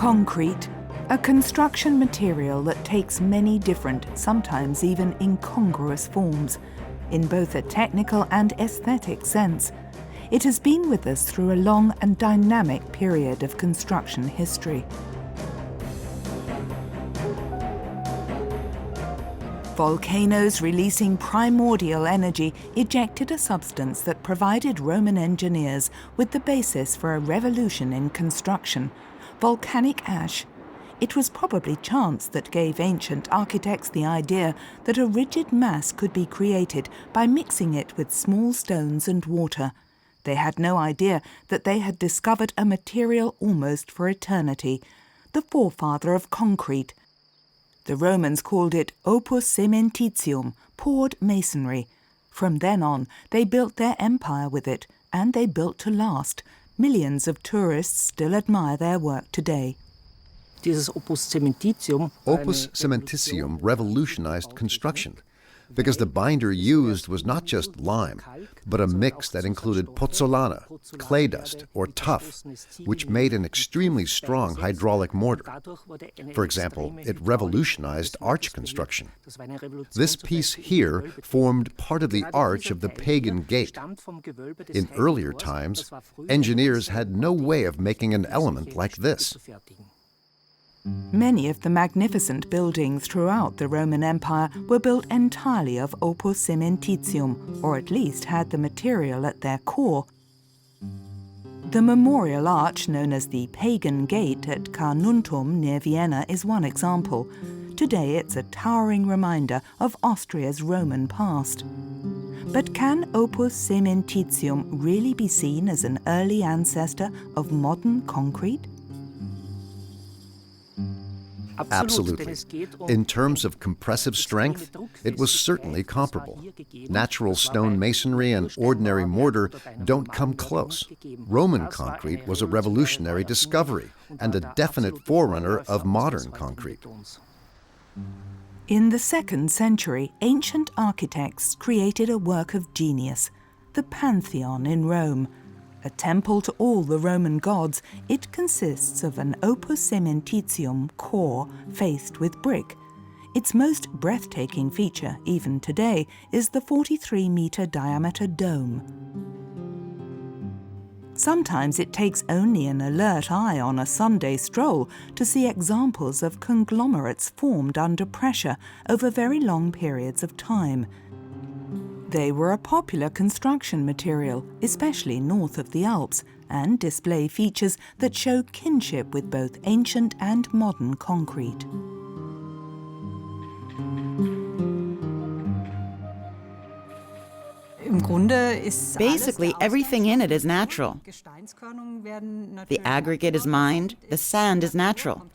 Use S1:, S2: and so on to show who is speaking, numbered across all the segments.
S1: Concrete, a construction material that takes many different, sometimes even incongruous forms, in both a technical and aesthetic sense. It has been with us through a long and dynamic period of construction history. Volcanoes releasing primordial energy ejected a substance that provided Roman engineers with the basis for a revolution in construction: volcanic ash. It was probably chance that gave ancient architects the idea that a rigid mass could be created by mixing it with small stones and water. They had no idea that they had discovered a material almost for eternity, the forefather of concrete. The Romans called it opus cementitium, poured masonry. From then on, they built their empire with it, and they built to last. Millions of tourists still admire their work today.
S2: Opus cementitium revolutionized construction, because the binder used was not just lime, but a mix that included pozzolana, clay dust, or tuff, which made an extremely strong hydraulic mortar. For example, it revolutionized arch construction. This piece here formed part of the arch of the pagan gate. In earlier times, engineers had no way of making an element like this.
S1: Many of the magnificent buildings throughout the Roman Empire were built entirely of opus cementitium, or at least had the material at their core. The memorial arch known as the Pagan Gate at Carnuntum near Vienna is one example. Today it's a towering reminder of Austria's Roman past. But can opus cementitium really be seen as an early ancestor of modern concrete?
S2: Absolutely. In terms of compressive strength, it was certainly comparable. Natural stone masonry and ordinary mortar don't come close. Roman concrete was a revolutionary discovery and a definite forerunner of modern concrete.
S1: In the 2nd century, ancient architects created a work of genius, the Pantheon in Rome. A temple to all the Roman gods, it consists of an opus cementitium core faced with brick. Its most breathtaking feature, even today, is the 43-meter diameter dome. Sometimes it takes only an alert eye on a Sunday stroll to see examples of conglomerates formed under pressure over very long periods of time. They were a popular construction material, especially north of the Alps, and display features that show kinship with both ancient and modern concrete.
S3: Basically, everything in it is natural. The aggregate is mined, the sand is natural.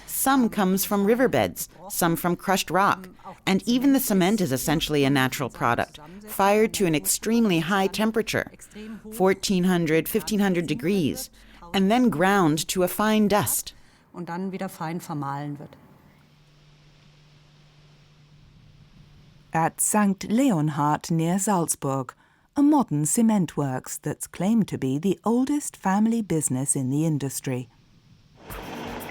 S3: Some comes from riverbeds, some from crushed rock, and even the cement is essentially a natural product, fired to an extremely high temperature, 1400, 1500 degrees, and then ground to a fine dust.
S1: At St. Leonhard near Salzburg, a modern cement works that's claimed to be the oldest family business in the industry.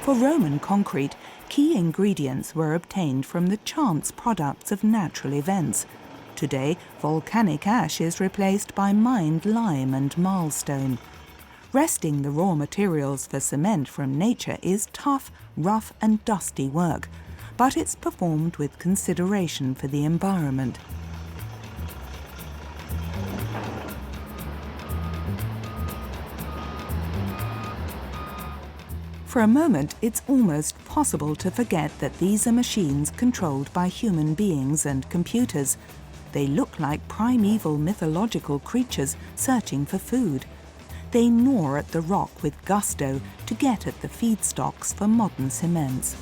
S1: For Roman concrete, key ingredients were obtained from the chance products of natural events. Today, volcanic ash is replaced by mined lime and marlstone. Wresting the raw materials for cement from nature is tough, rough and dusty work, but it's performed with consideration for the environment. For a moment, it's almost possible to forget that these are machines controlled by human beings and computers. They look like primeval mythological creatures searching for food. They gnaw at the rock with gusto to get at the feedstocks for modern cements.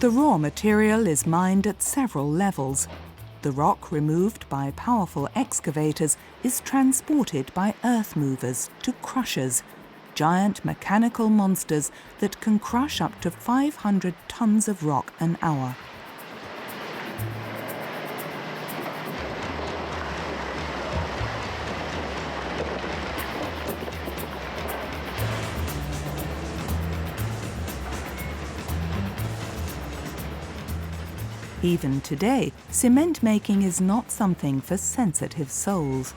S1: The raw material is mined at several levels. The rock removed by powerful excavators is transported by earth movers to crushers, giant mechanical monsters that can crush up to 500 tons of rock an hour. Even today, cement making is not something for sensitive souls.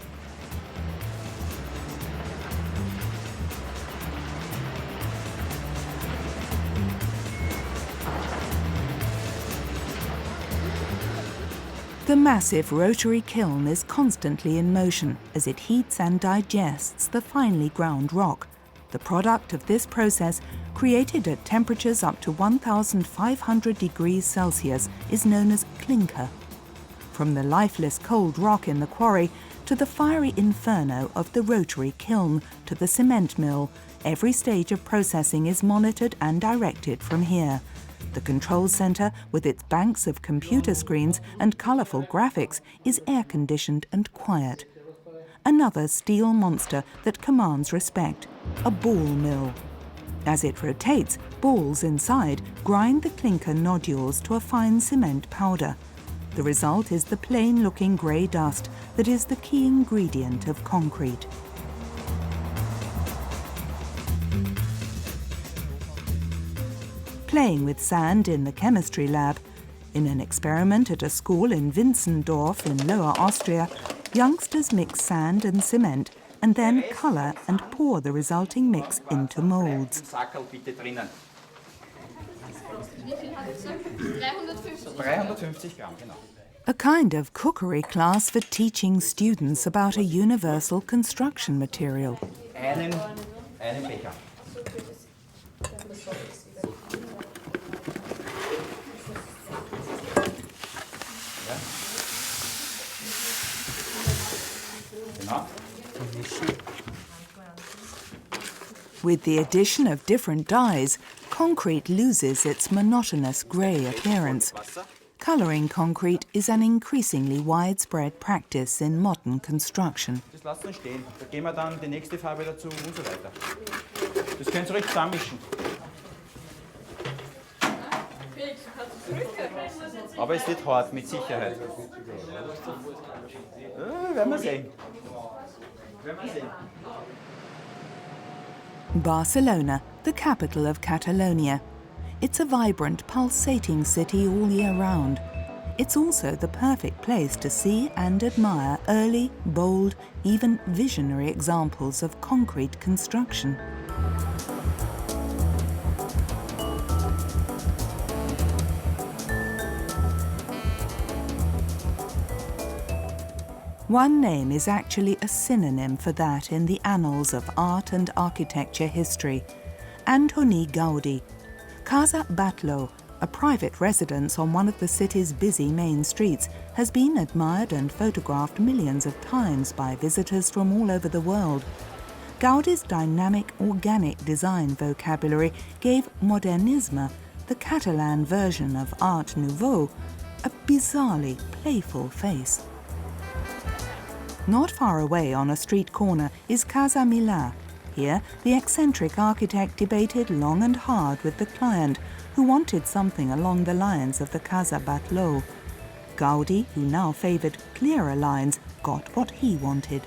S1: The massive rotary kiln is constantly in motion as it heats and digests the finely ground rock. The product of this process, created at temperatures up to 1,500 degrees Celsius, is known as clinker. From the lifeless cold rock in the quarry to the fiery inferno of the rotary kiln to the cement mill, every stage of processing is monitored and directed from here. The control center, with its banks of computer screens and colorful graphics, is air-conditioned and quiet. Another steel monster that commands respect, a ball mill. As it rotates, balls inside grind the clinker nodules to a fine cement powder. The result is the plain-looking grey dust that is the key ingredient of concrete. Playing with sand in the chemistry lab. In an experiment at a school in Winzendorf in Lower Austria, youngsters mix sand and cement and then colour and pour the resulting mix into moulds. A kind of cookery class for teaching students about a universal construction material.
S4: Einen Becher.
S1: With the addition of different dyes, concrete loses its monotonous grey appearance. Colouring concrete is an increasingly widespread practice in modern construction.
S4: Das lasst uns stehen. Da geben wir dann die nächste Farbe dazu und so weiter. Das könnt ihr ruhig zusammenmischen. Aber es wird hart, mit Sicherheit. Werden wir sehen.
S1: Barcelona, the capital of Catalonia. It's a vibrant, pulsating city all year round. It's also the perfect place to see and admire early, bold, even visionary examples of concrete construction. One name is actually a synonym for that in the annals of art and architecture history: Antoni Gaudi. Casa Batlló, a private residence on one of the city's busy main streets, has been admired and photographed millions of times by visitors from all over the world. Gaudi's dynamic, organic design vocabulary gave modernisme, the Catalan version of Art Nouveau, a bizarrely playful face. Not far away on a street corner is Casa Milà. Here, the eccentric architect debated long and hard with the client, who wanted something along the lines of the Casa Batlló. Gaudi, who now favoured clearer lines, got what he wanted.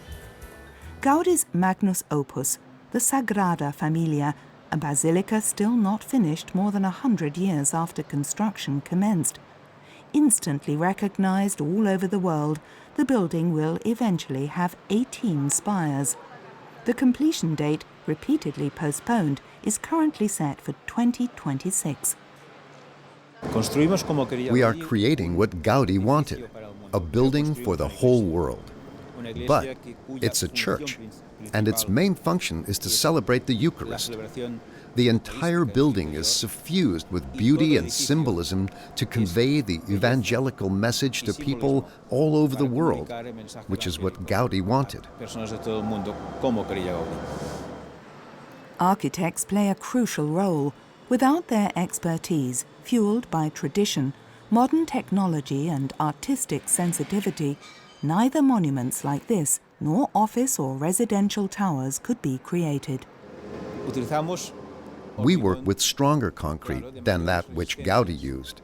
S1: Gaudi's magnus opus, the Sagrada Familia, a basilica still not finished more than 100 years after construction commenced. Instantly recognised all over the world, the building will eventually have 18 spires. The completion date, repeatedly postponed, is currently set for 2026.
S2: We are creating what Gaudi wanted, a building for the whole world. But it's a church, and its main function is to celebrate the Eucharist. The entire building is suffused with beauty and symbolism to convey the evangelical message to people all over the world, which is what Gaudi wanted.
S1: Architects play a crucial role. Without their expertise, fueled by tradition, modern technology and artistic sensitivity, neither monuments like this nor office or residential towers could be created.
S2: We work with stronger concrete than that which Gaudi used.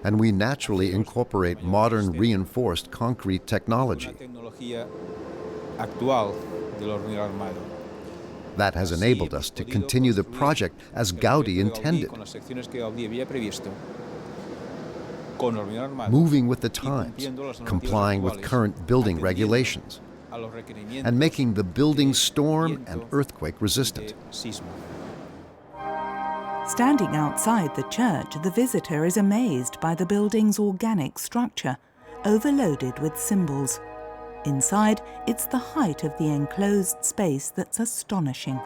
S2: And we naturally incorporate modern reinforced concrete technology. That has enabled us to continue the project as Gaudi intended. moving with the times, complying with current building regulations, and making the building storm and earthquake resistant.
S1: Standing outside the church, the visitor is amazed by the building's organic structure, overloaded with symbols. Inside, it's the height of the enclosed space that's astonishing.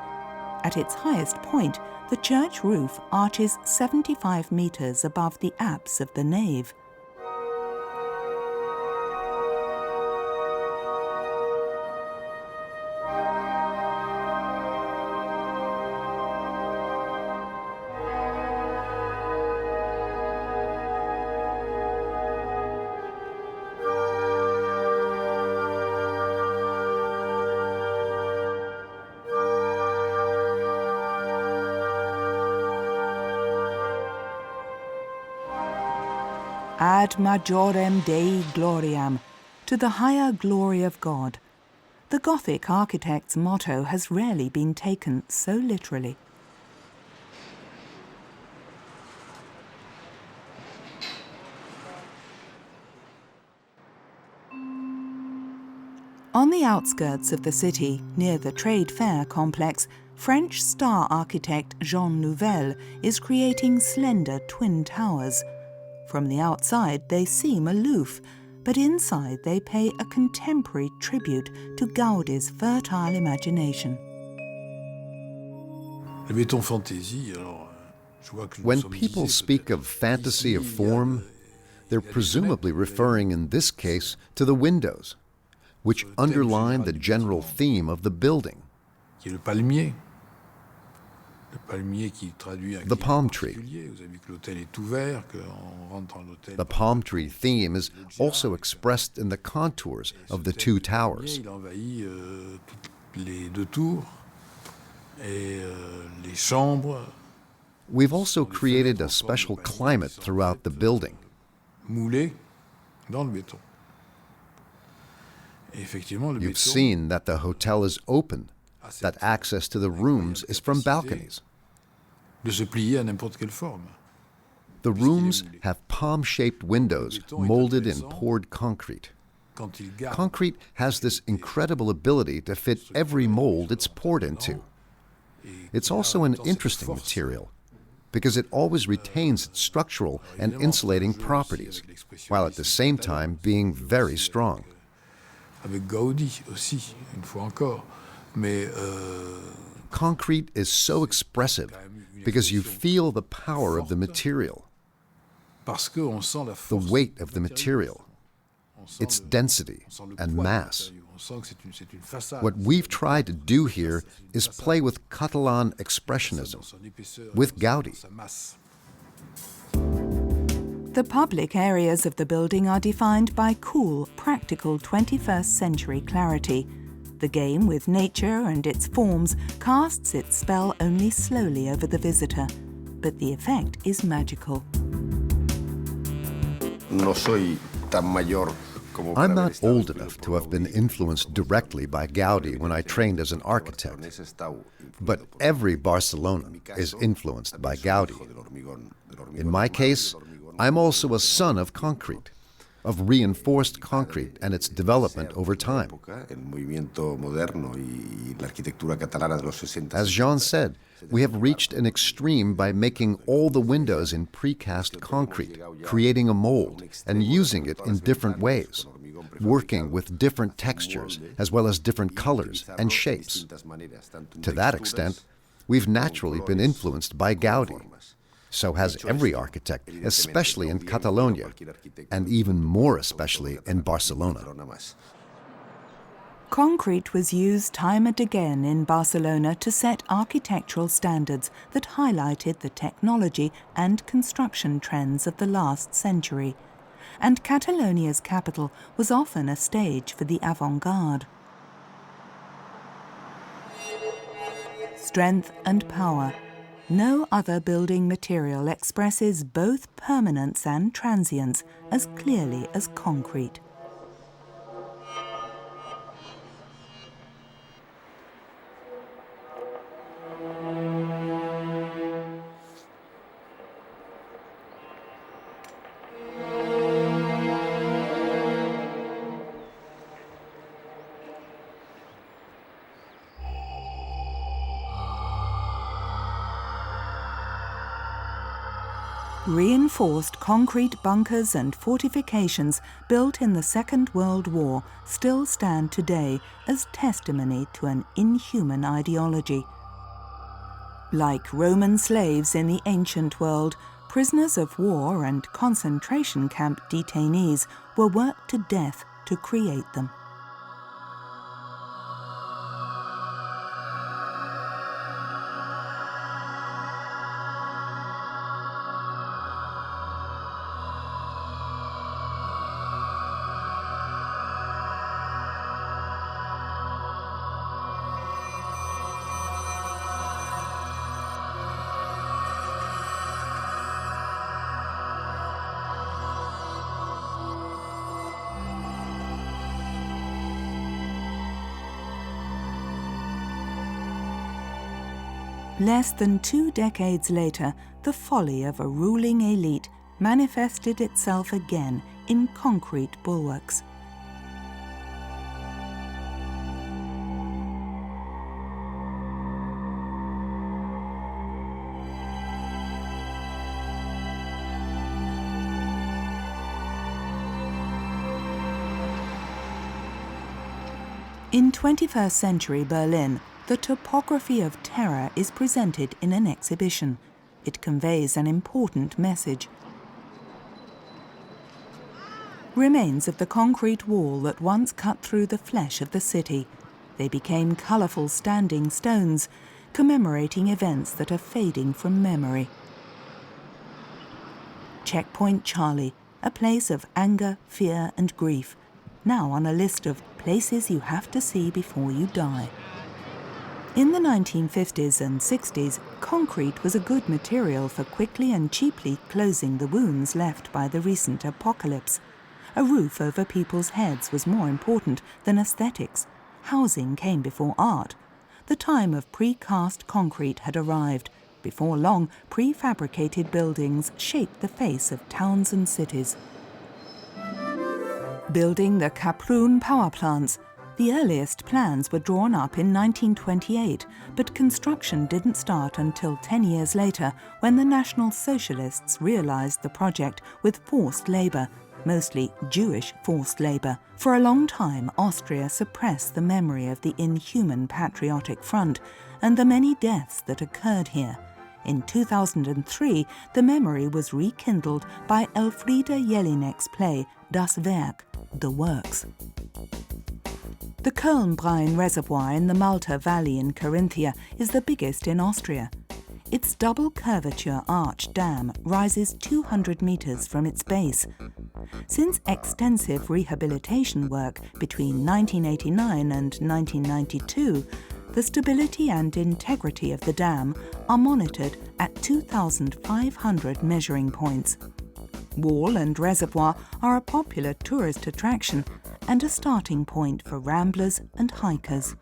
S1: At its highest point, the church roof arches 75 meters above the apse of the nave. Ad majorem Dei gloriam, to the higher glory of God. The Gothic architect's motto has rarely been taken so literally. On the outskirts of the city, near the trade fair complex, French star architect Jean Nouvel is creating slender twin towers. From the outside, they seem aloof, but inside they pay a contemporary tribute to Gaudi's fertile imagination.
S2: When people speak of fantasy of form, they're presumably referring in this case to the windows, which underline the general theme of the building. The palm tree. The palm tree theme is also expressed in the contours of the two towers. We've also created a special climate throughout the building. You've seen that the hotel is open, that access to the rooms is from balconies. The rooms have palm-shaped windows molded in poured concrete. Concrete has this incredible ability to fit every mold it's poured into. It's also an interesting material because it always retains its structural and insulating properties, while at the same time being very strong. Concrete is so expressive because you feel the power of the material, the weight of the material, its density and mass. What we've tried to do here is play with Catalan expressionism, with Gaudi.
S1: The public areas of the building are defined by cool, practical 21st century clarity. The game with nature and its forms casts its spell only slowly over the visitor, but the effect is magical.
S2: I'm not old enough to have been influenced directly by Gaudi when I trained as an architect, but every Barcelona is influenced by Gaudi. In my case, I'm also a son of concrete, of reinforced concrete and its development over time. As Jean said, we have reached an extreme by making all the windows in precast concrete, creating a mold and using it in different ways, working with different textures as well as different colors and shapes. To that extent, we've naturally been influenced by Gaudi. So has every architect, especially in Catalonia, and even more especially in Barcelona.
S1: Concrete was used time and again in Barcelona to set architectural standards that highlighted the technology and construction trends of the last century. And Catalonia's capital was often a stage for the avant-garde. Strength and power. No other building material expresses both permanence and transience as clearly as concrete. Reinforced concrete bunkers and fortifications built in the Second World War still stand today as testimony to an inhuman ideology. Like Roman slaves in the ancient world, prisoners of war and concentration camp detainees were worked to death to create them. Less than 2 decades later, the folly of a ruling elite manifested itself again in concrete bulwarks. In 21st century Berlin, the topography of terror is presented in an exhibition. It conveys an important message. Remains of the concrete wall that once cut through the flesh of the city. They became colourful standing stones, commemorating events that are fading from memory. Checkpoint Charlie, a place of anger, fear and grief, now on a list of places you have to see before you die. In the 1950s and 60s, concrete was a good material for quickly and cheaply closing the wounds left by the recent apocalypse. A roof over people's heads was more important than aesthetics. Housing came before art. The time of precast concrete had arrived. Before long, prefabricated buildings shaped the face of towns and cities. Building the Kaprun power plants. The earliest plans were drawn up in 1928, but construction didn't start until 10 years later, when the National Socialists realized the project with forced labor, mostly Jewish forced labor. For a long time, Austria suppressed the memory of the inhuman Patriotic Front and the many deaths that occurred here. In 2003, the memory was rekindled by Elfriede Jelinek's play Das Werk, The Works. The Köln-Brine Reservoir in the Malta Valley in Carinthia is the biggest in Austria. Its double curvature arch dam rises 200 meters from its base. Since extensive rehabilitation work between 1989 and 1992, the stability and integrity of the dam are monitored at 2,500 measuring points. Wall and reservoir are a popular tourist attraction and a starting point for ramblers and hikers.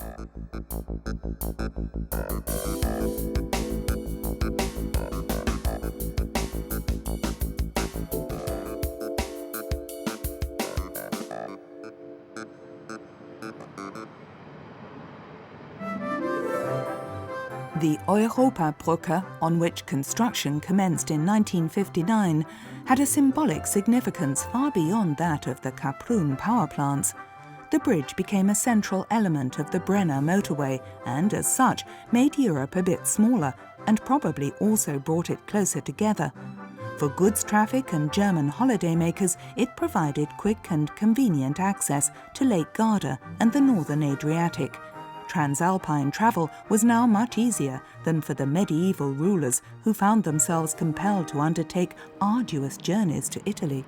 S1: The Europabrücke, on which construction commenced in 1959, had a symbolic significance far beyond that of the Kaprun power plants. The bridge became a central element of the Brenner motorway and, as such, made Europe a bit smaller and probably also brought it closer together. For goods traffic and German holidaymakers, it provided quick and convenient access to Lake Garda and the northern Adriatic. Transalpine travel was now much easier than for the medieval rulers who found themselves compelled to undertake arduous journeys to Italy.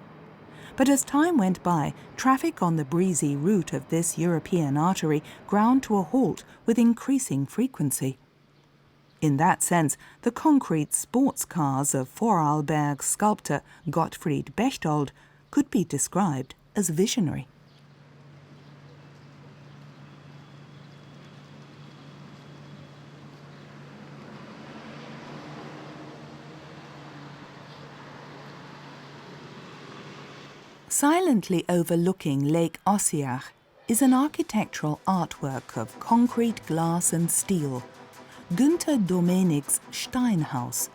S1: But as time went by, traffic on the breezy route of this European artery ground to a halt with increasing frequency. In that sense, the concrete sports cars of Vorarlberg sculptor Gottfried Bechtold could be described as visionary. Silently overlooking Lake Ossiach is an architectural artwork of concrete, glass and steel, Günther Domenig's Steinhaus.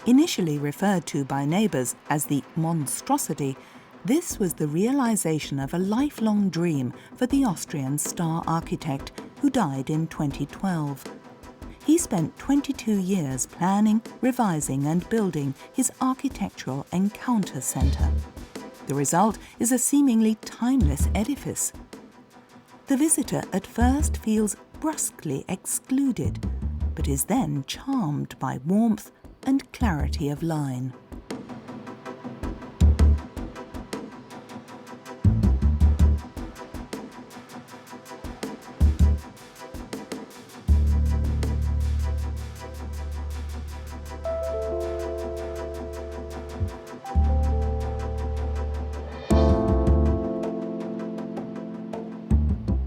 S1: Initially referred to by neighbours as the monstrosity, this was the realisation of a lifelong dream for the Austrian star architect who died in 2012. He spent 22 years planning, revising and building his architectural encounter centre. The result is a seemingly timeless edifice. The visitor at first feels brusquely excluded, but is then charmed by warmth and clarity of line.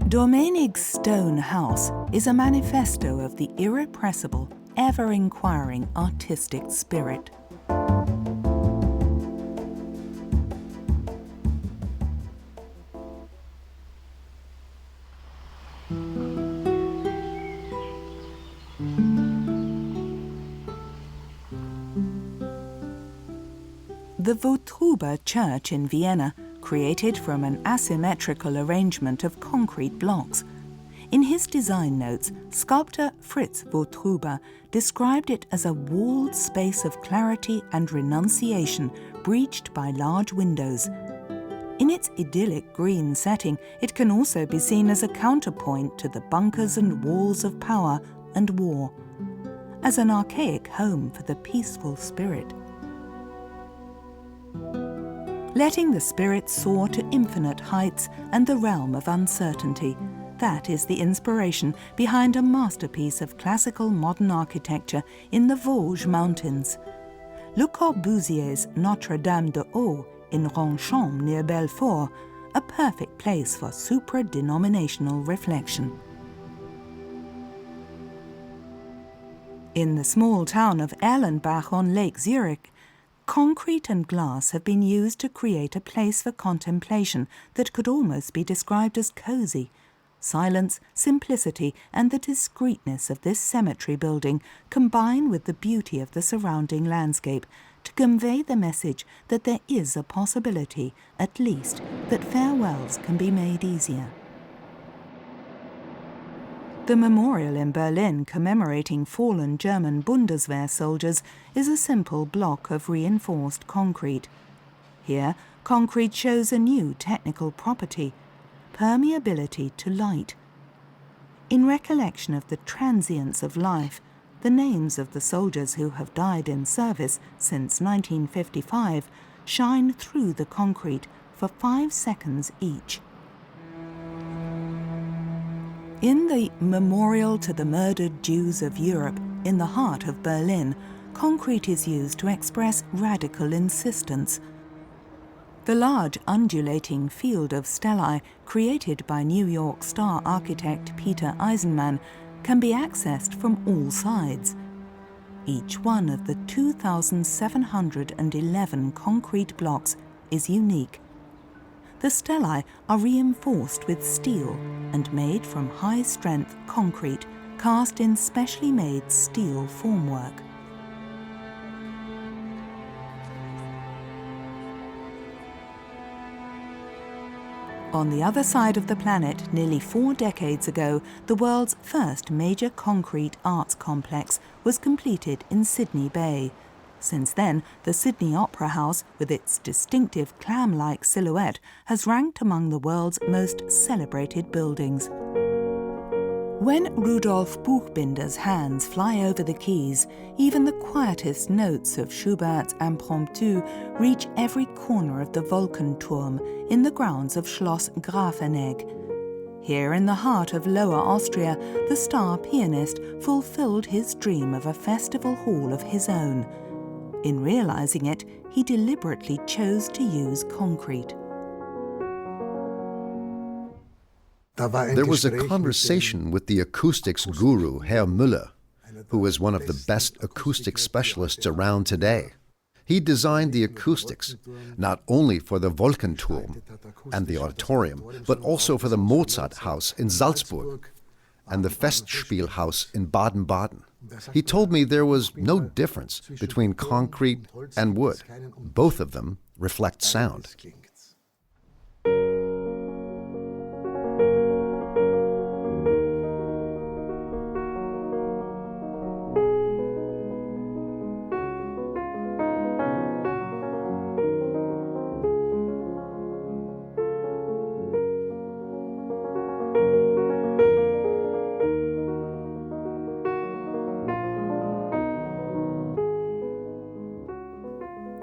S1: Domenig's Stonehouse is a manifesto of the irrepressible, ever-inquiring artistic spirit. The Wotruba Church in Vienna, created from an asymmetrical arrangement of concrete blocks. In his design notes, sculptor Fritz Wotruba described it as a walled space of clarity and renunciation breached by large windows. In its idyllic green setting, it can also be seen as a counterpoint to the bunkers and walls of power and war, as an archaic home for the peaceful spirit. Letting the spirit soar to infinite heights and the realm of uncertainty, that is the inspiration behind a masterpiece of classical modern architecture in the Vosges Mountains. Le Corbusier's Notre-Dame de Haut in Ronchamp near Belfort, a perfect place for supra-denominational reflection. In the small town of Erlenbach on Lake Zurich, concrete and glass have been used to create a place for contemplation that could almost be described as cosy. Silence, simplicity, and the discreetness of this cemetery building combine with the beauty of the surrounding landscape to convey the message that there is a possibility, at least, that farewells can be made easier. The memorial in Berlin commemorating fallen German Bundeswehr soldiers is a simple block of reinforced concrete. Here, concrete shows a new technical property: permeability to light. In recollection of the transience of life, the names of the soldiers who have died in service since 1955 shine through the concrete for 5 seconds each. In the Memorial to the Murdered Jews of Europe, in the heart of Berlin, concrete is used to express radical insistence. The large undulating field of stelae created by New York star architect Peter Eisenman can be accessed from all sides. Each one of the 2,711 concrete blocks is unique. The stelae are reinforced with steel and made from high-strength concrete cast in specially made steel formwork. On the other side of the planet, nearly 4 decades ago, the world's first major concrete arts complex was completed in Sydney Bay. Since then, the Sydney Opera House, with its distinctive clam-like silhouette, has ranked among the world's most celebrated buildings. When Rudolf Buchbinder's hands fly over the keys, even the quietest notes of Schubert's Impromptu reach every corner of the Wolkenturm in the grounds of Schloss Grafenegg. Here in the heart of Lower Austria, the star pianist fulfilled his dream of a festival hall of his own. In realizing it, he deliberately chose to use concrete.
S2: There was a conversation with the acoustics guru, Herr Müller, who is one of the best acoustic specialists around today. He designed the acoustics, not only for the Wolkenturm and the auditorium, but also for the Mozart House in Salzburg. and the Festspielhaus in Baden-Baden. He told me there was no difference between concrete and wood. Both of them reflect sound.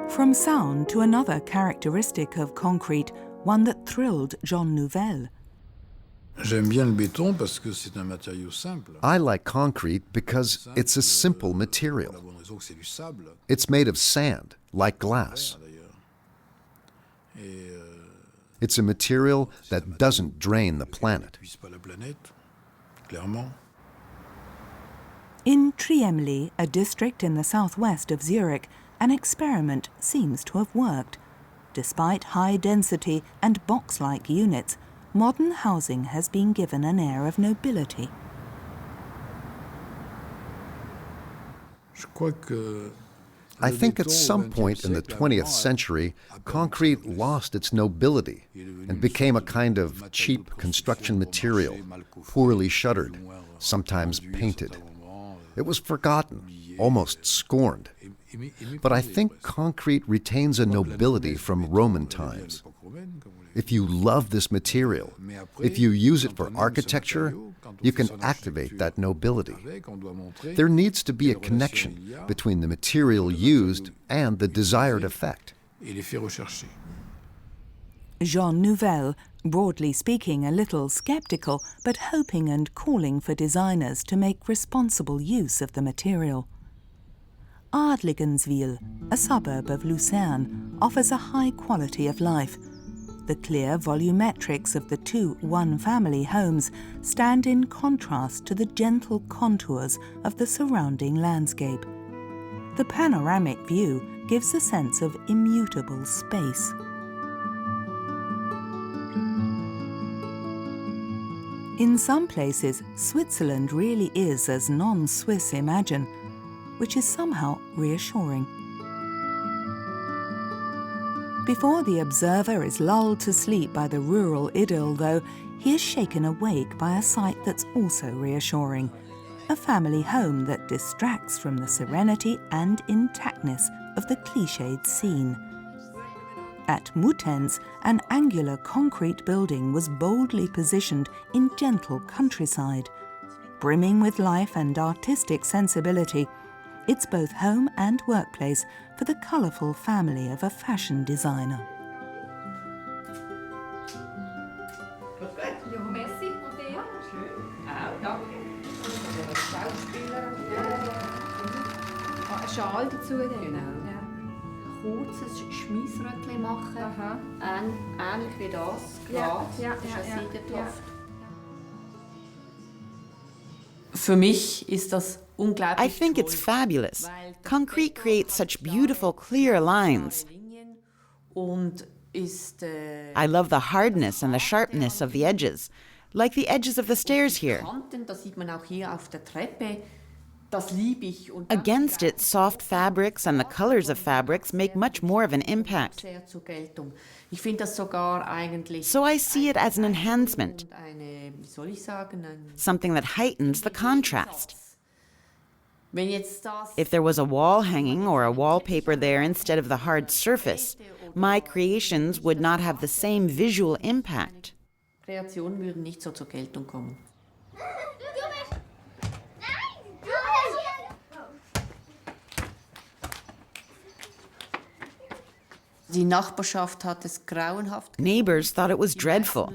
S1: From sound to another characteristic of concrete, one that thrilled Jean Nouvel.
S2: I like concrete because it's a simple material. It's made of sand, like glass. It's a material that doesn't drain the planet.
S1: In Triemli, a district in the southwest of Zurich, an experiment seems to have worked. Despite high density and box-like units, modern housing has been given an air of nobility.
S2: I think at some point in the 20th century, concrete lost its nobility and became a kind of cheap construction material, poorly shuttered, sometimes painted. It was forgotten, almost scorned. But I think concrete retains a nobility from Roman times. If you love this material, if you use it for architecture, you can activate that nobility. There needs to be a connection between the material used and the desired effect.
S1: Jean Nouvel, broadly speaking a little sceptical, but hoping and calling for designers to make responsible use of the material. Adligenswil, a suburb of Lucerne, offers a high quality of life. The clear volumetrics of the two one-family homes stand in contrast to the gentle contours of the surrounding landscape. The panoramic view gives a sense of immutable space. In some places, Switzerland really is as non-Swiss imagine, which is somehow reassuring. Before the observer is lulled to sleep by the rural idyll, though, he is shaken awake by a sight that's also reassuring, a family home that distracts from the serenity and intactness of the cliched scene. At Muttenz, an angular concrete building was boldly positioned in gentle countryside. Brimming with life and artistic sensibility, it's both home and workplace for the colourful family of a fashion designer.
S5: Schal dazu, kurzes Schmiessröckchen machen, ähnlich wie das Glas, das ist ein Seidentuft.
S6: Für mich ist das unglaublich.
S3: I think it's fabulous. Concrete creates such beautiful, clear lines. I love the hardness and the sharpness of the edges, like the edges of the stairs here. Against it, soft fabrics and the colors of fabrics make much more of an impact. So I see it as an enhancement, something that heightens the contrast. If there was a wall hanging or a wallpaper there instead of the hard surface, my creations would not have the same visual impact. Neighbors thought it was dreadful.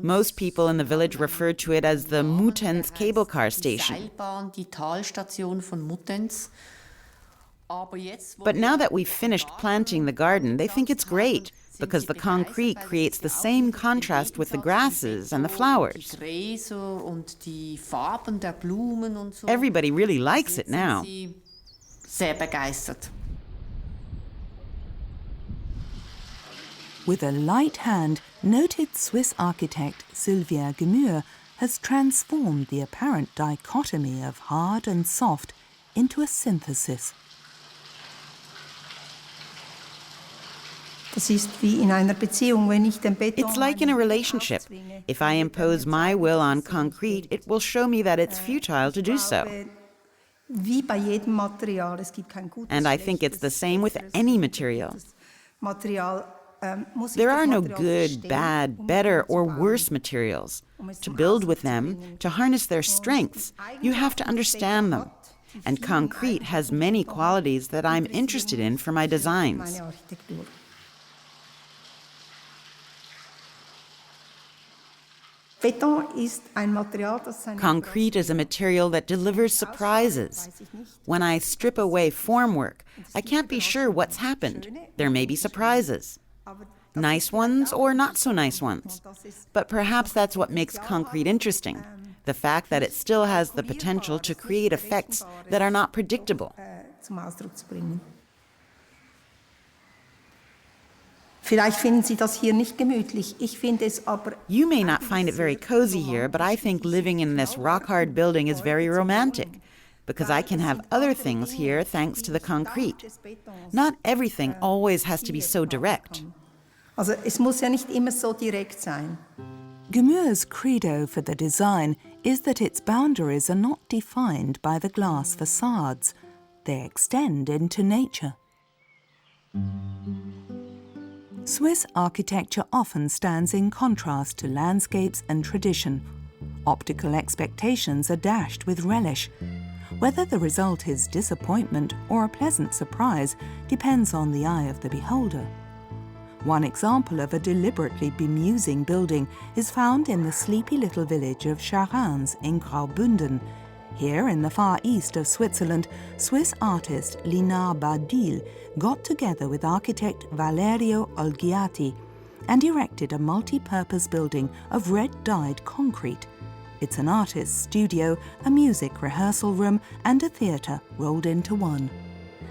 S3: Most people in the village referred to it as the Muttenz cable car station. But now that we've finished planting the garden, they think it's great, because the concrete creates the same contrast with the grasses and the flowers. Everybody really likes it now.
S1: With a light hand, noted Swiss architect Sylvia Gmür has transformed the apparent dichotomy of hard and soft into a synthesis.
S3: It's like in a relationship. If I impose my will on concrete, it will show me that it's futile to do so. And I think it's the same with any material. There are no good, bad, better, or worse materials. To build with them, to harness their strengths, you have to understand them. And concrete has many qualities that I'm interested in for my designs. Concrete is a material that delivers surprises. When I strip away formwork, I can't be sure what's happened. There may be surprises. Nice ones or not so nice ones. But perhaps that's what makes concrete interesting. The fact that it still has the potential to create effects that are not predictable. You may not find it very cozy here, but I think living in this rock-hard building is very romantic, because I can have other things here thanks to the concrete. Not everything always has to be so direct.
S1: Gmür's credo for the design is that its boundaries are not defined by the glass facades. They extend into nature. Swiss architecture often stands in contrast to landscapes and tradition. Optical expectations are dashed with relish. Whether the result is disappointment or a pleasant surprise depends on the eye of the beholder. One example of a deliberately bemusing building is found in the sleepy little village of Charins in Khaobunden. Here, in the far east of Switzerland, Swiss artist Linar Badil got together with architect Valerio Olgiati and erected a multi-purpose building of red-dyed concrete. It's an artist's studio, a music rehearsal room, and a theatre rolled into one.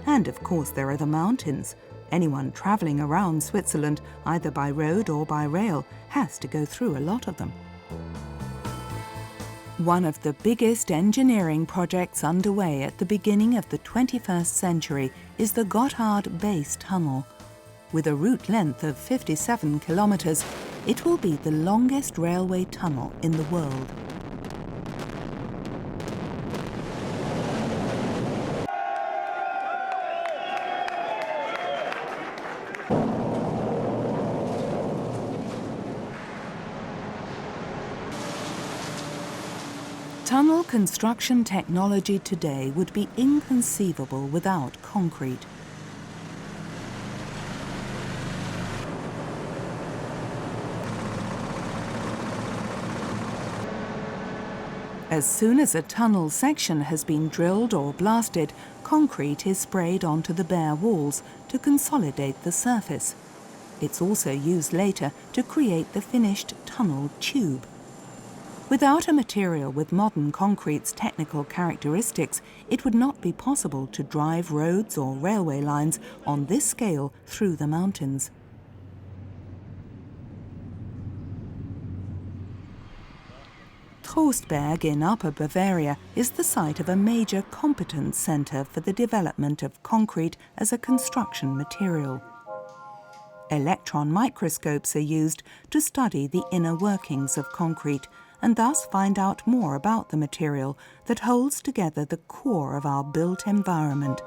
S1: And of course there are the mountains. Anyone travelling around Switzerland, either by road or by rail, has to go through a lot of them. One of the biggest engineering projects underway at the beginning of the 21st century is the Gotthard Base Tunnel. With a route length of 57 kilometres, it will be the longest railway tunnel in the world. Tunnel construction technology today would be inconceivable without concrete. As soon as a tunnel section has been drilled or blasted, concrete is sprayed onto the bare walls to consolidate the surface. It's also used later to create the finished tunnel tube. Without a material with modern concrete's technical characteristics, it would not be possible to drive roads or railway lines on this scale through the mountains. Trostberg in Upper Bavaria is the site of a major competence centre for the development of concrete as a construction material. Electron microscopes are used to study the inner workings of concrete and thus find out more about the material that holds together the core of our built environment.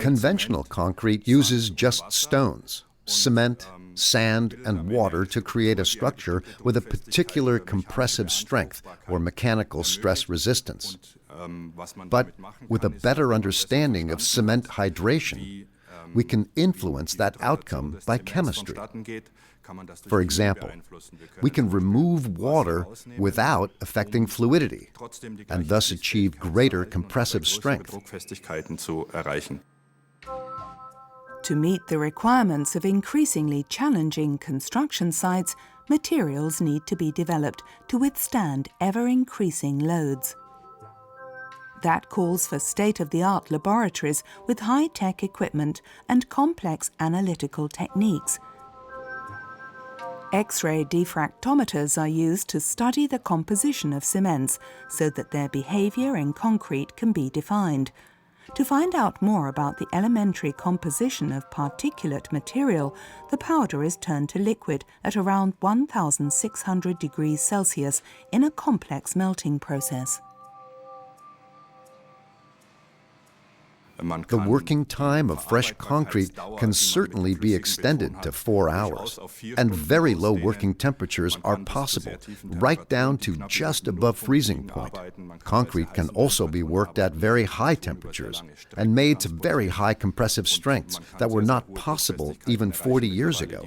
S2: Conventional concrete uses just stones, cement, sand, and water to create a structure with a particular compressive strength or mechanical stress resistance. But with a better understanding of cement hydration, we can influence that outcome by chemistry. For example, we can remove water without affecting fluidity and thus achieve greater compressive strength.
S1: To meet the requirements of increasingly challenging construction sites, materials need to be developed to withstand ever-increasing loads. That calls for state-of-the-art laboratories with high-tech equipment and complex analytical techniques. X-ray diffractometers are used to study the composition of cements so that their behavior in concrete can be defined. To find out more about the elementary composition of particulate material, the powder is turned to liquid at around 1,600 degrees Celsius in a complex melting process.
S2: The working time of fresh concrete can certainly be extended to 4 hours, and very low working temperatures are possible, right down to just above freezing point. Concrete can also be worked at very high temperatures and made to very high compressive strengths that were not possible even 40 years ago.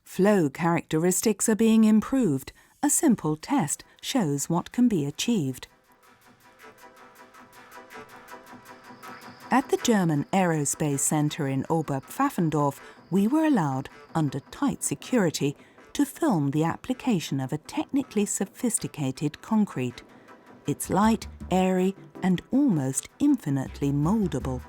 S1: Flow characteristics are being improved. A simple test shows what can be achieved. At the German Aerospace Center in Oberpfaffendorf, we were allowed, under tight security, to film the application of a technically sophisticated concrete. It's light, airy, and almost infinitely moldable.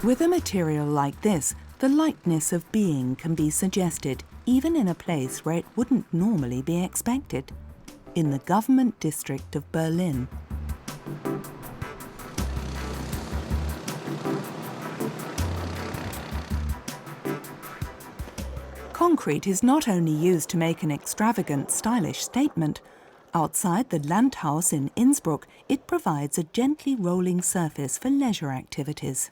S1: With a material like this, the lightness of being can be suggested, even in a place where it wouldn't normally be expected, in the government district of Berlin. Concrete is not only used to make an extravagant, stylish statement. Outside the Landhaus in Innsbruck, it provides a gently rolling surface for leisure activities.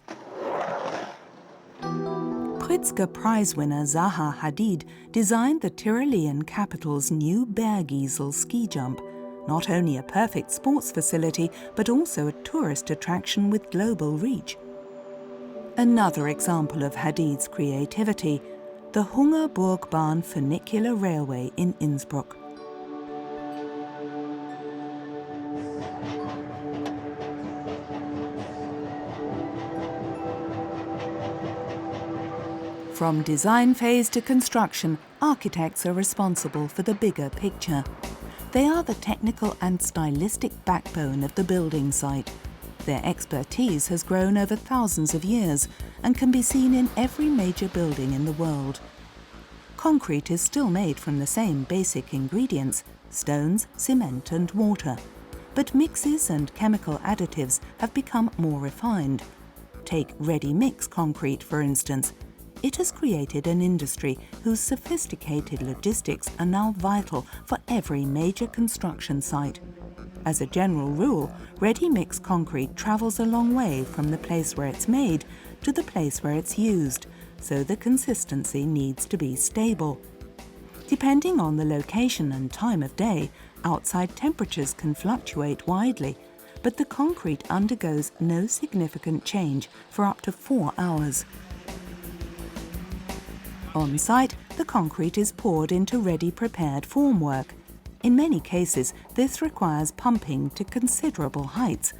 S1: Pritzker Prize winner Zaha Hadid designed the Tyrolean capital's new Bergisel ski jump, not only a perfect sports facility, but also a tourist attraction with global reach. Another example of Hadid's creativity, the Hungerburgbahn funicular railway in Innsbruck. From design phase to construction, architects are responsible for the bigger picture. They are the technical and stylistic backbone of the building site. Their expertise has grown over thousands of years and can be seen in every major building in the world. Concrete is still made from the same basic ingredients, stones, cement and water. But mixes and chemical additives have become more refined. Take ready-mix concrete, for instance. It has created an industry whose sophisticated logistics are now vital for every major construction site. As a general rule, ready-mix concrete travels a long way from the place where it's made to the place where it's used, so the consistency needs to be stable. Depending on the location and time of day, outside temperatures can fluctuate widely, but the concrete undergoes no significant change for up to 4 hours. On site, the concrete is poured into ready-prepared formwork. In many cases, this requires pumping to considerable heights.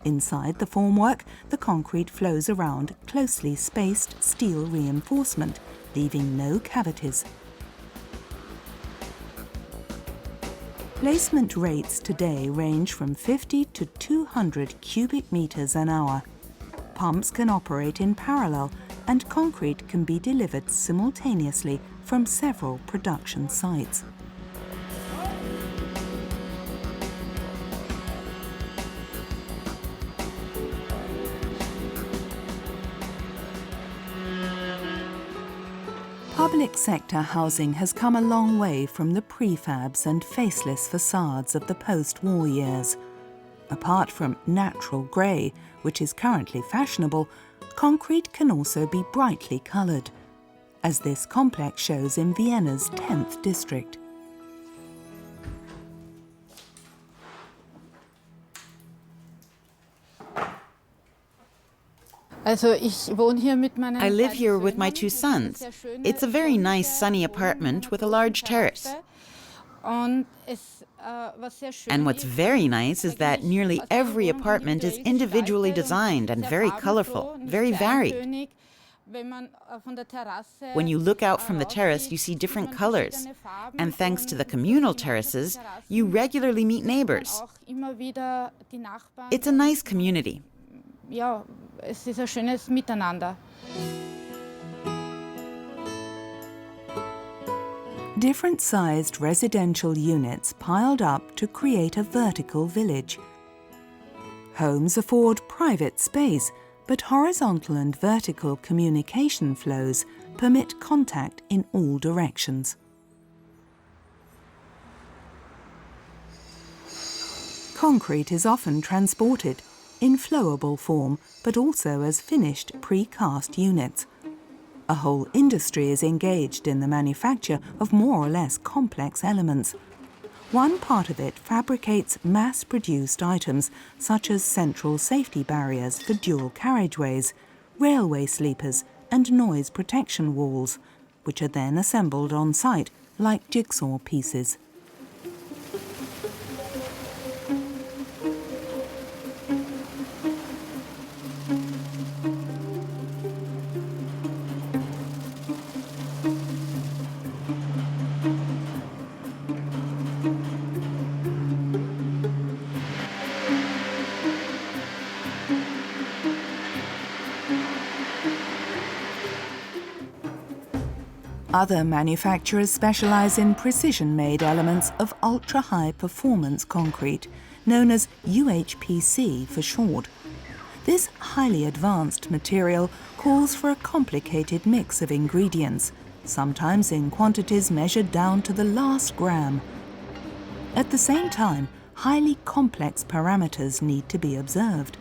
S1: Inside the formwork, the concrete flows around closely spaced steel reinforcement, leaving no cavities. Placement rates today range from 50 to 200 cubic meters an hour. Pumps can operate in parallel, and concrete can be delivered simultaneously from several production sites. Public sector housing has come a long way from the prefabs and faceless facades of the post-war years. Apart from natural grey, which is currently fashionable, concrete can also be brightly coloured, as this complex shows in Vienna's 10th district.
S3: I live here with my 2 sons. It's a very nice sunny apartment with a large terrace. And what's very nice is that nearly every apartment is individually designed and very colorful, very varied. When you look out from the terrace, you see different colors. And thanks to the communal terraces, you regularly meet neighbors. It's a nice community.
S7: Ja, es ist ein schönes Miteinander.
S1: Different-sized residential units piled up to create a vertical village. Homes afford private space, but horizontal and vertical communication flows permit contact in all directions. Concrete is often transported in flowable form, but also as finished precast units. A whole industry is engaged in the manufacture of more or less complex elements. One part of it fabricates mass-produced items such as central safety barriers for dual carriageways, railway sleepers and noise protection walls, which are then assembled on site like jigsaw pieces. Other manufacturers specialize in precision-made elements of ultra-high performance concrete, known as UHPC for short. This highly advanced material calls for a complicated mix of ingredients, sometimes in quantities measured down to the last gram. At the same time, highly complex parameters need to be observed.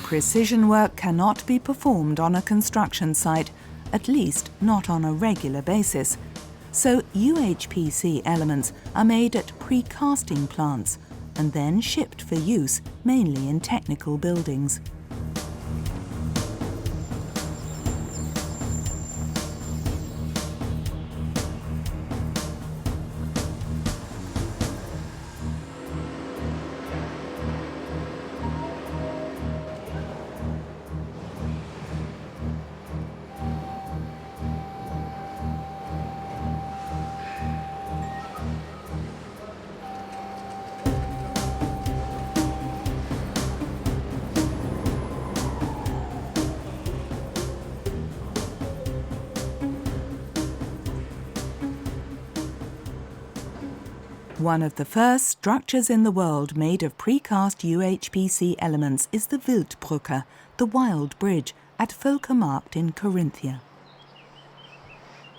S1: Precision work cannot be performed on a construction site, at least not on a regular basis. So UHPC elements are made at precasting plants and then shipped for use mainly in technical buildings. One of the first structures in the world made of precast UHPC elements is the Wildbrücke, the Wild Bridge, at Völkermarkt in Carinthia.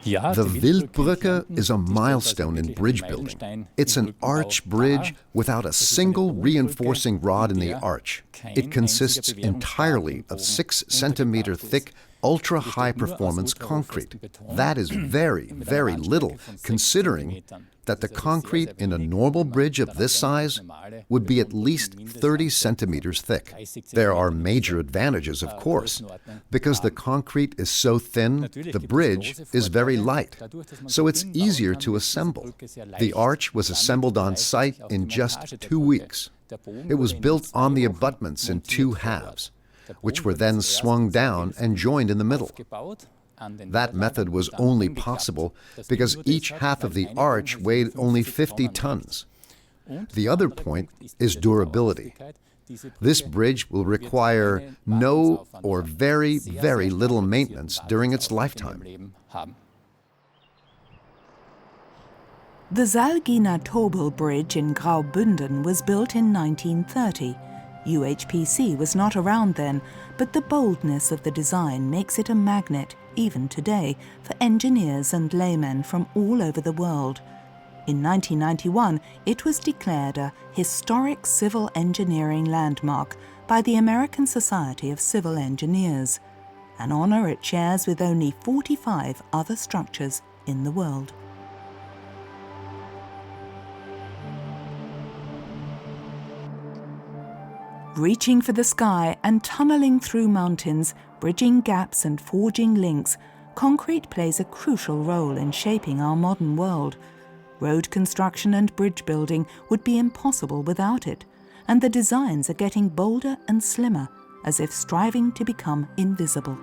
S2: The Wildbrücke is a milestone in bridge building. It's an arch bridge without a single reinforcing rod in the arch. It consists entirely of 6 centimeter thick, ultra-high performance concrete. That is very, very little, considering that the concrete in a normal bridge of this size would be at least 30 centimeters thick. There are major advantages, of course. Because the concrete is so thin, the bridge is very light, so it's easier to assemble. The arch was assembled on site in just 2 weeks. It was built on the abutments in 2 halves, which were then swung down and joined in the middle. That method was only possible because each half of the arch weighed only 50 tons. The other point is durability. This bridge will require no or very, very little maintenance during its lifetime.
S1: The Zalgina Toble Bridge in Khaobunden was built in 1930. UHPC was not around then, but the boldness of the design makes it a magnet, even today, for engineers and laymen from all over the world. In 1991, it was declared a historic civil engineering landmark by the American Society of Civil Engineers, an honor it shares with only 45 other structures in the world. Reaching for the sky and tunneling through mountains, bridging gaps and forging links, concrete plays a crucial role in shaping our modern world. Road construction and bridge building would be impossible without it, and the designs are getting bolder and slimmer, as if striving to become invisible.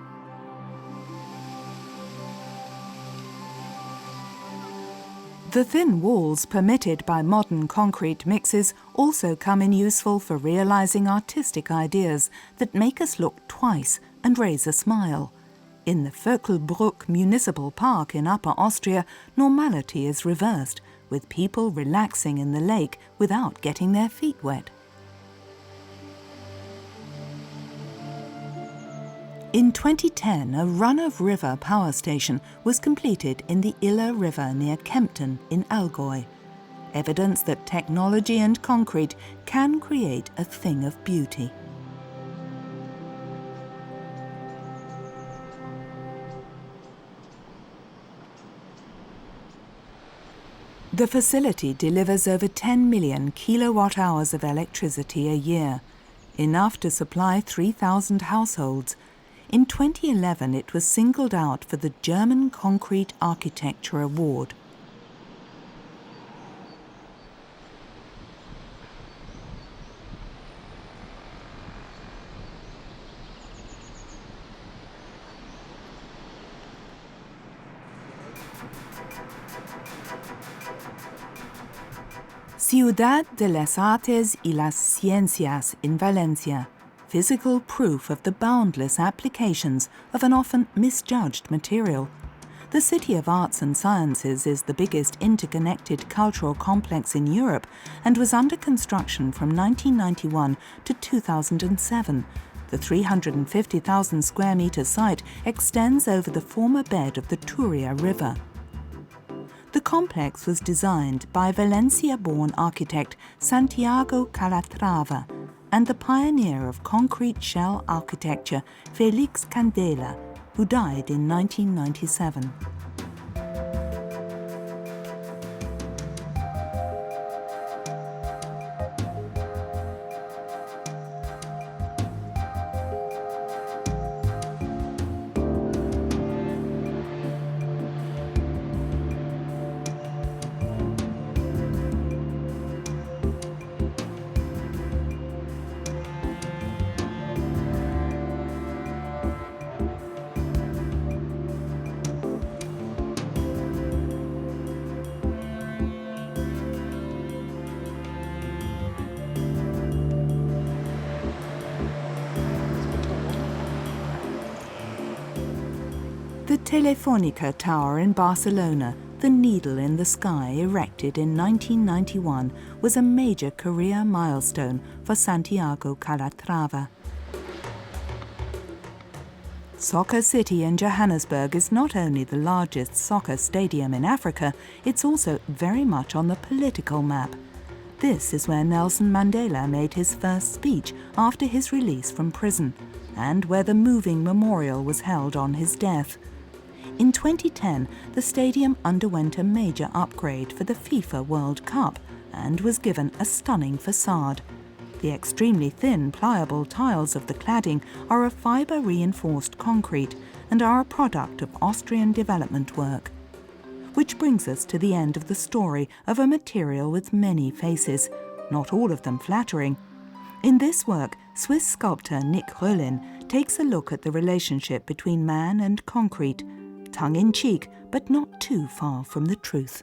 S1: The thin walls permitted by modern concrete mixes also come in useful for realizing artistic ideas that make us look twice and raise a smile. In the Vöckelbruck Municipal Park in Upper Austria, normality is reversed, with people relaxing in the lake without getting their feet wet. In 2010, a run-of-river power station was completed in the Iller River near Kempten in Allgäu. Evidence that technology and concrete can create a thing of beauty. The facility delivers over 10 million kilowatt-hours of electricity a year, enough to supply 3,000 households. In 2011, it was singled out for the German Concrete Architecture Award. Ciudad de las Artes y las Ciencias in Valencia, physical proof of the boundless applications of an often misjudged material. The City of Arts and Sciences is the biggest interconnected cultural complex in Europe and was under construction from 1991 to 2007. The 350,000 square metre site extends over the former bed of the Turia River. The complex was designed by Valencia-born architect Santiago Calatrava and the pioneer of concrete shell architecture Felix Candela, who died in 1997. The Telefonica Tower in Barcelona, the needle in the sky erected in 1991, was a major career milestone for Santiago Calatrava. Soccer City in Johannesburg is not only the largest soccer stadium in Africa, it's also very much on the political map. This is where Nelson Mandela made his first speech after his release from prison, and where the moving memorial was held on his death. In 2010, the stadium underwent a major upgrade for the FIFA World Cup and was given a stunning facade. The extremely thin, pliable tiles of the cladding are a fibre-reinforced concrete and are a product of Austrian development work. Which brings us to the end of the story of a material with many faces, not all of them flattering. In this work, Swiss sculptor Nick Röllin takes a look at the relationship between man and concrete, tongue-in-cheek, but not too far from the truth.